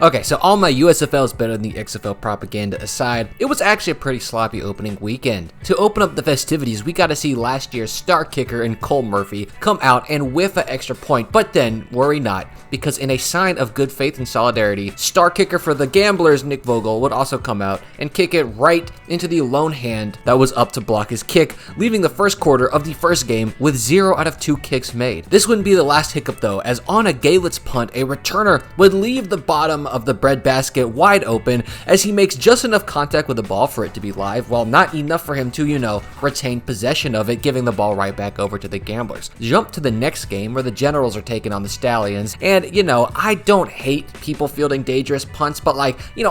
Okay, so all my USFL is better than the XFL propaganda aside, it was actually a pretty sloppy opening weekend. To open up the festivities, we got to see last year's star kicker in Cole Murphy come out and whiff an extra point, but then worry not, because in a sign of good faith and solidarity, star kicker for the Gamblers Nick Vogel would also come out and kick it right into the lone hand that was up to block his kick, leaving the first quarter of the first game with 0 out of 2 kicks made. This wouldn't be the last hiccup though, as on a Gaelitz punt, a returner would leave the bottom of the breadbasket wide open as he makes just enough contact with the ball for it to be live, while not enough for him to, retain possession of it, giving the ball right back over to the Gamblers. Jump to the next game where the Generals are taking on the Stallions, and I don't hate people fielding dangerous punts, but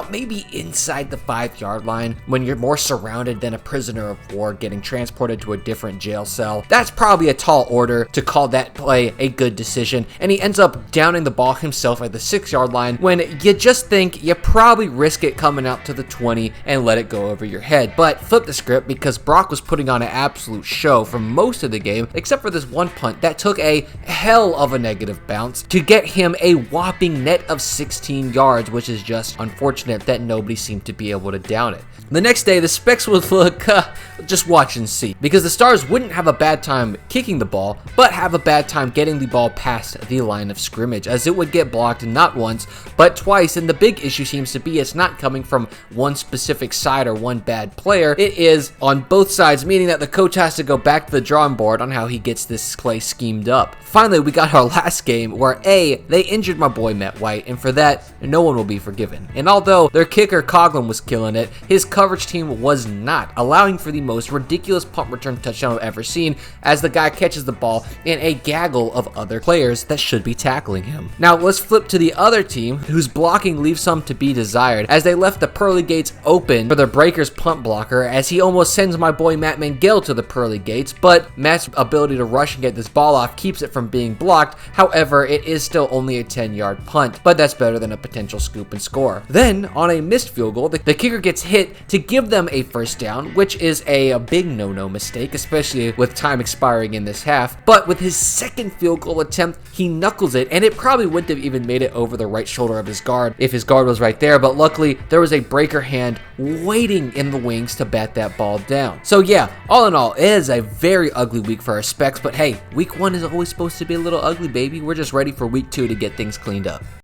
maybe inside the 5-yard line when you're more surrounded than a prisoner of war getting transported to a different jail cell. That's probably a tall order to call that play a good decision, and he ends up downing the ball himself at the 6-yard line when you just think you probably risk it coming out to the 20 and let it go over your head. But flip the script, because Brock was putting on an absolute show for most of the game, except for this one punt that took a hell of a negative bounce to get him a whopping net of 16 yards, which is just unfortunate that nobody seemed to be able to down it. The next day, the Specs would look, just watch and see, because the Stars wouldn't have a bad time kicking the ball, but have a bad time getting the ball past the line of scrimmage, as it would get blocked not once, but twice, and the big issue seems to be it's not coming from one specific side or one bad player, it is on both sides, meaning that the coach has to go back to the drawing board on how he gets this play schemed up. Finally, we got our last game where they injured my boy Matt White, and for that, no one will be forgiven. And although their kicker Coughlin was killing it, his coverage team was not, allowing for the most ridiculous punt return touchdown I've ever seen, as the guy catches the ball in a gaggle of other players that should be tackling him. Now let's flip to the other team, whose blocking leaves some to be desired, as they left the pearly gates open for their Breakers punt blocker, as he almost sends my boy Matt Mangill to the pearly gates, but Matt's ability to rush and get this ball off keeps it from being blocked. However, it is still only a 10-yard punt, but that's better than a potential scoop and score. Then, on a missed field goal, the kicker gets hit to give them a first down, which is a big no-no mistake, especially with time expiring in this half. But with his second field goal attempt, he knuckles it, and it probably wouldn't have even made it over the right shoulder of his guard if his guard was right there, but luckily there was a breaker hand waiting in the wings to bat that ball down. So yeah, all in all, it is a very ugly week for our Specs, but hey, week 1 is always supposed to be a little ugly, baby. We're just ready for week 2 to get things cleaned up.